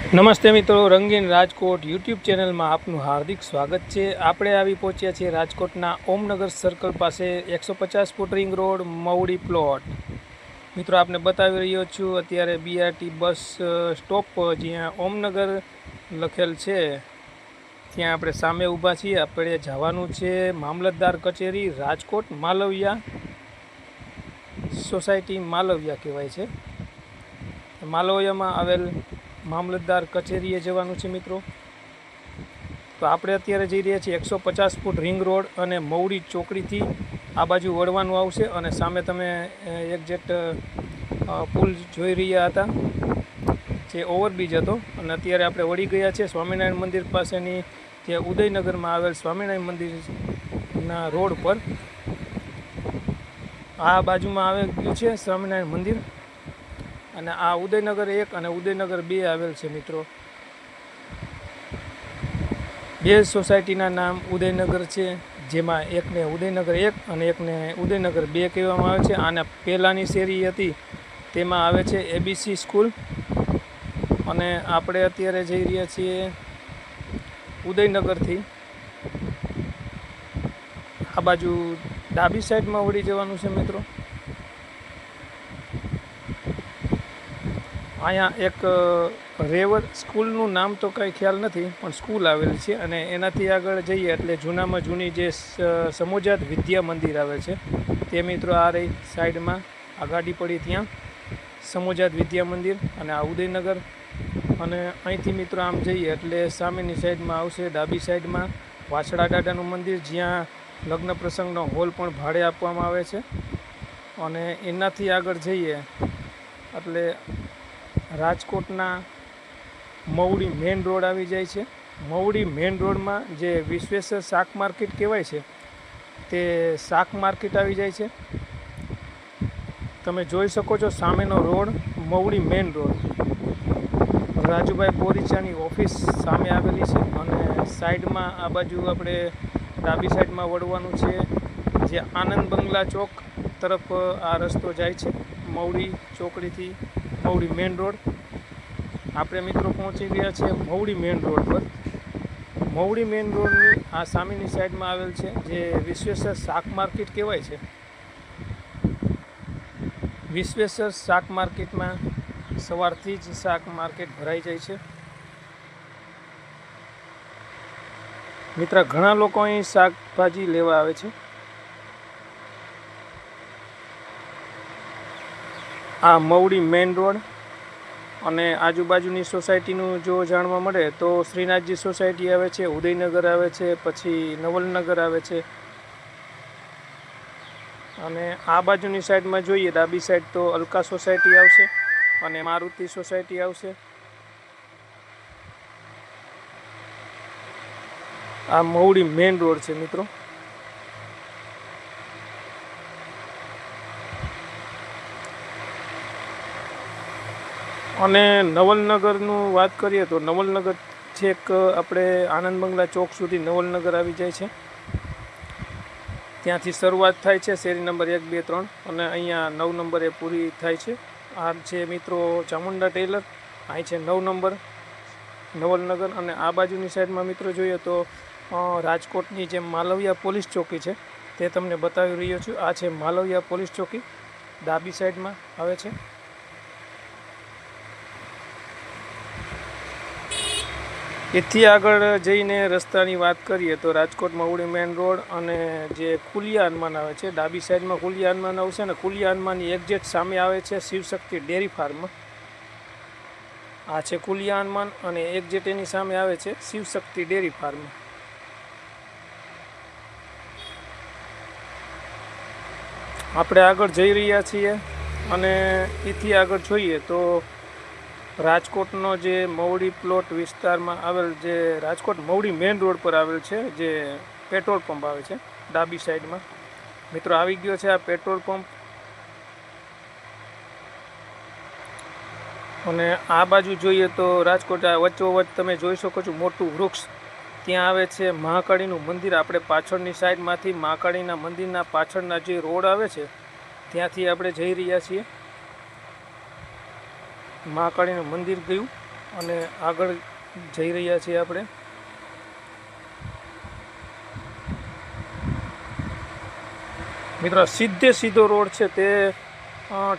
નમસ્તે મિત્રો, રંગીન રાજકોટ યુટ્યુબ ચેનલમાં આપનું હાર્દિક સ્વાગત છે। આપણે આવી પહોંચ્યા છીએ રાજકોટના ઓમનગર સર્કલ પાસે 150 foot ring road Mavdi plot. મિત્રો આપને બતાવી રહ્યો છું અત્યારે બીઆરટી બસ સ્ટોપ જ્યાં ઓમનગર લખેલ છે ત્યાં આપણે સામે ઊભા છીએ। આપણે જવાનું છે મામલતદાર કચેરી રાજકોટ, માલવિયા સોસાયટી માલવિયા કહેવાય છે। માલવિયામાં આવેલ મામલતદાર કચેરીએ જવાનું છે મિત્રો। તો આપણે અત્યારે જઈ રહ્યા છીએ 150 ફૂટ રિંગ રોડ અને મવડી ચોકડીથી આ બાજુ વળવાનું આવશે અને સામે તમે એક્ઝેક્ટ પુલ જોઈ રહ્યા હતા જે ઓવરબ્રિજ હતો અને અત્યારે આપણે વળી ગયા છે સ્વામિનારાયણ મંદિર પાસેની જે ઉદયનગરમાં આવેલ સ્વામિનારાયણ મંદિરના રોડ પર। આ બાજુમાં આવી ગયું છે સ્વામિનારાયણ મંદિર અને આ ઉદયનગર 1 અને ઉદયનગર 2 આવેલ છે મિત્રો। બે સોસાયટીના નામ ઉદયનગર છે, જેમાં એકને ઉદયનગર 1 અને એકને ઉદયનગર 2 કહેવામાં આવે છે। આના પહેલાંની શેરી હતી તેમાં આવે છે એબીસી સ્કૂલ અને આપણે અત્યારે જઈ રહ્યા છીએ ઉદયનગરથી આ બાજુ ડાબી સાઈડમાં વળી જવાનું છે મિત્રો। અહીંયા એક રેવર સ્કૂલનું નામ તો કંઈ ખ્યાલ નથી પણ સ્કૂલ આવેલી છે અને એનાથી આગળ જઈએ એટલે જૂનામાં જૂની જે સમોજાત વિદ્યા મંદિર આવેલ છે તે મિત્રો આ રહી સાઈડમાં આ ગાડી પડી ત્યાં સમોજાત વિદ્યા મંદિર અને આ ઉદયનગર। અને અહીંથી મિત્રો આમ જઈએ એટલે સામેની સાઈડમાં આવશે ડાબી સાઈડમાં વાછડા દાદાનું મંદિર, જ્યાં લગ્ન પ્રસંગનો હોલ પણ ભાડે આપવામાં આવે છે। અને એનાથી આગળ જઈએ એટલે રાજકોટના મવડી મેઇન રોડ આવી જાય છે। મવડી મેઇન રોડમાં જે વિશ્વેશ્વર શાક માર્કેટ કહેવાય છે તે શાક માર્કેટ આવી જાય છે। તમે જોઈ શકો છો સામેનો road Mavdi main road, Rajubhai બોરીચાની ઓફિસ સામે આવેલી છે અને સાઈડમાં આ બાજુ આપણે ડાબી સાઈડમાં વળવાનું છે જે આનંદ બંગલા ચોક તરફ આ રસ્તો જાય છે મવડી ચોકડીથી મવડી મેઇન રોડ। આપણે મિત્રો પહોંચી ગયા છીએ મવડી મેઇન રોડ પર। મવડી મેઇન રોડની આ સામેની સાઈડમાં આવેલ છે જે વિશ્વેશ્વર શાક માર્કેટ કહેવાય છે। વિશ્વેશ્વર શાક માર્કેટમાં સવારથી જ શાક માર્કેટ ભરાઈ જાય છે મિત્ર। ઘણા લોકો અહીં શાકભાજી લેવા આવે છે। આ મવડી મેઇન રોડ અને આજુબાજુની સોસાયટીનું જો જાણવા મળે તો શ્રીનાથજી સોસાયટી આવે છે, ઉદયનગર આવે છે, પછી નવલનગર આવે છે અને આ બાજુની સાઈડમાં જોઈએ ડાબી સાઈડ તો અલકા સોસાયટી આવશે અને મારુતિ સોસાયટી આવશે। આ મવડી મેઇન રોડ છે મિત્રો। અને નવલનગરનું વાત કરીએ તો નવલનગર છેક આપણે આનંદ બંગલા ચોક સુધી નવલનગર આવી જાય છે। ત્યાંથી શરૂઆત થાય છે શેરી નંબર 1, 2, 3 અને અહીંયા 9 નંબરે પૂરી થાય છે। આ છે મિત્રો ચામુંડા ટેલર, અહીં છે 9 નંબર નવલનગર। અને આ બાજુની સાઈડમાં મિત્રો જોઈએ તો રાજકોટની જે માલવિયા પોલીસ ચોકી છે તે તમને બતાવી રહ્યો છું। આ છે માલવિયા પોલીસ ચોકી, ડાબી સાઈડમાં આવે છે। એથી આગળ જઈને રસ્તાની વાત કરીએ તો રાજકોટ મવડી મેઇન રોડ અને જે કુલિયા હનુમાન આવે છે ડાબી સાઈડમાં કુલિયા હનુમાન આવશે અને કુલિયા હનુમાનની એક્ઝેક્ટ સામે આવે છે શિવશક્તિ ડેરી ફાર્મ। આ છે કુલિયા હનુમાન અને એક્ઝેક્ટ એની સામે આવે છે શિવશક્તિ ડેરી ફાર્મ। આપણે આગળ જઈ રહ્યા છીએ અને એથી આગળ જોઈએ તો રાજકોટનો જે મવડી પ્લોટ વિસ્તારમાં આવેલ જે રાજકોટ મવડી મેઇન રોડ પર આવેલ છે જે પેટ્રોલ પંપ આવે છે ડાબી સાઈડમાં મિત્રો આવી ગયો છે આ પેટ્રોલ પંપ। અને આ બાજુ જોઈએ તો રાજકોટ આ વચ્ચોવચ્ચ તમે જોઈ શકો છો મોટું વૃક્ષ, ત્યાં આવે છે મહાકાળીનું મંદિર। આપણે પાછળની સાઈડમાંથી મહાકાળીના મંદિરના પાછળના જે રોડ આવે છે ત્યાંથી આપણે જઈ રહ્યા છીએ। મહાકાળીનું મંદિર ગયું અને આગળ જઈ રહ્યા છીએ આપણે. મિત્રો સીધો રોડ છે તે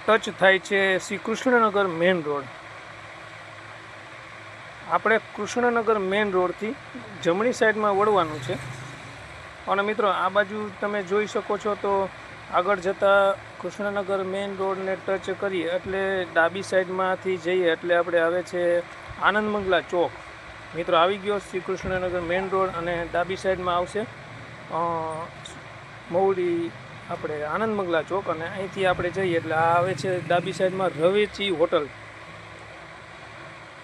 ટચ થાય છે શ્રી કૃષ્ણનગર મેઇન રોડ. આપણે કૃષ્ણનગર મેઇન રોડથી જમણી સાઈડમાં વળવાનું છે. અને મિત્રો આ બાજુ તમે જોઈ શકો છો તો આગળ જતાં કૃષ્ણનગર મેઇન રોડને ટચ કરીએ એટલે ડાબી સાઈડમાંથી જઈએ એટલે આપણે આવે છે આનંદ મંગલા ચોક. મિત્રો આવી ગયો શ્રી કૃષ્ણનગર મેઇન રોડ અને ડાબી સાઈડમાં આવશે મૌડી આપણે આનંદ મંગલા ચોક. અને અહીંથી આપણે જઈએ એટલે આ આવે છે ડાબી સાઈડમાં રવેચી હોટલ.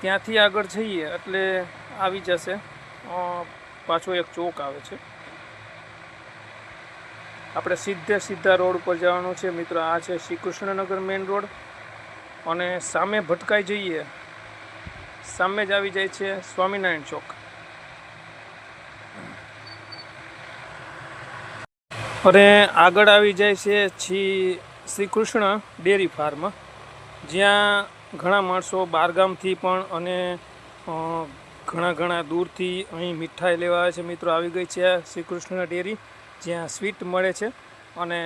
ત્યાંથી આગળ જઈએ એટલે આવી જશે પાછો એક ચોક આવે છે. આપણે સીધા રોડ ઉપર જવાનું છે મિત્રો. આ છે શ્રી કૃષ્ણનગર મેઇન રોડ અને સામે ભટકાઈ જઈએ સામે જ આવી જાય છે સ્વામિનારાયણ ચોક. અને આગળ આવી જાય છે શ્રી કૃષ્ણ ડેરી ફાર્મ, જ્યાં ઘણા માણસો બહારગામથી પણ અને ઘણા દૂરથી અહીં મીઠાઈ લેવા આવે છે. મિત્રો આવી ગઈ છે શ્રી કૃષ્ણ ડેરી, જ્યાં સ્વીટ મળે છે અને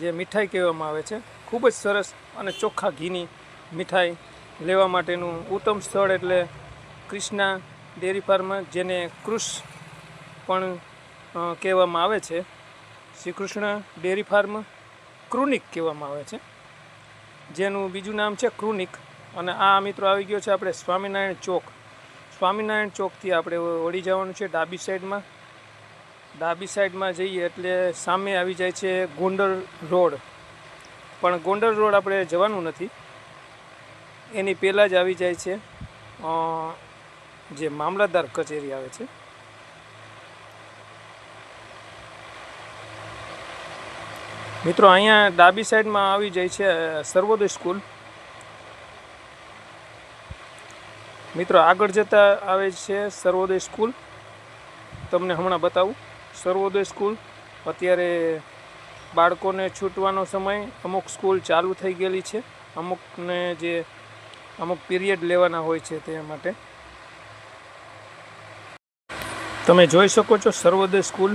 જે મીઠાઈ કહેવામાં આવે છે ખૂબ જ સરસ અને ચોખ્ખા ઘીની મીઠાઈ લેવા માટેનું ઉત્તમ સ્થળ એટલે કૃષ્ણા ડેરી ફાર્મ, જેને કૃષ પણ કહેવામાં આવે છે. શ્રી કૃષ્ણ ડેરી ફાર્મ ક્રુનિક કહેવામાં આવે છે, જેનું બીજું નામ છે ક્રુનિક. અને આ મિત્રો આવી ગયો છે આપણે સ્વામિનારાયણ ચોક. સ્વામિનારાયણ ચોકથી આપણે વળી જવાનું છે ડાબી સાઈડમાં. ડાબી સાઈડમાં જઈએ એટલે સામે આવી જાય છે ગોંડલ રોડ. પણ ગોંડલ રોડ આપણે જવાનું નથી, એની પહેલાં જ આવી જાય છે જે મામલતદાર કચેરી આવે છે. મિત્રો અહીંયા ડાબી સાઈડમાં આવી જાય છે સર્વોદય સ્કૂલ. મિત્રો આગળ જતાં આવે છે સર્વોદય સ્કૂલ. તમને હમણાં બતાવું. સર્વોદય સ્કૂલ અત્યારે બાળકોને છૂટવાનો સમય, અમુક સ્કૂલ ચાલુ થઈ ગયેલી છે, અમુકને જે અમુક પીરિયડ લેવાના હોય છે તે માટે. તમે જોઈ શકો છો સર્વોદય સ્કૂલ.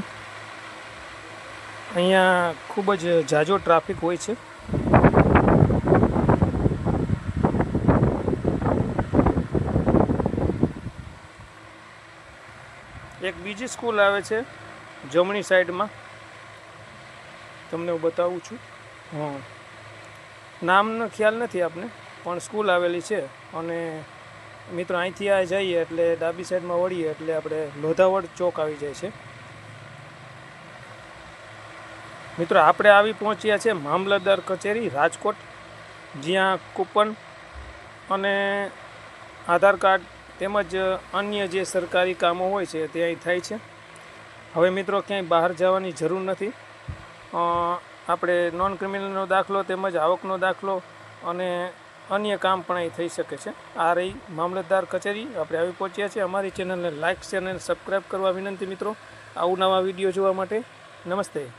અહીંયા ખૂબ જ ઝાઝો ટ્રાફિક હોય છે. એક બીજી સ્કૂલ આવે છે જમણી સાઈડમાં, તમને હું બતાવું છું. નામનો ખ્યાલ નથી આપને, પણ સ્કૂલ આવેલી છે. અને મિત્રો અહીંથી આ જઈએ એટલે ડાબી સાઈડમાં વળીએ એટલે આપણે લોધાવડ ચોક આવી જાય છે. મિત્રો આપણે આવી પહોંચ્યા છે મામલતદાર કચેરી રાજકોટ, જ્યાં કૂપન અને આધાર કાર્ડ તેમજ અન્ય જે સરકારી કામો હોય છે તે અહીં થાય છે. હવે મિત્રો ક્યાંય બહાર જવાની જરૂર નથી. આપણે નોન ક્રિમિનલનો દાખલો તેમજ આવકનો દાખલો અને અન્ય કામ પણ અહીં થઈ શકે છે. આ રહી મામલતદાર કચેરી. આપણે આવી પહોંચ્યા છીએ. અમારી ચેનલને લાઇક, શેર અને સબસ્ક્રાઈબ કરવા વિનંતી મિત્રો, આવું નવા વિડીયો જોવા માટે. નમસ્તે.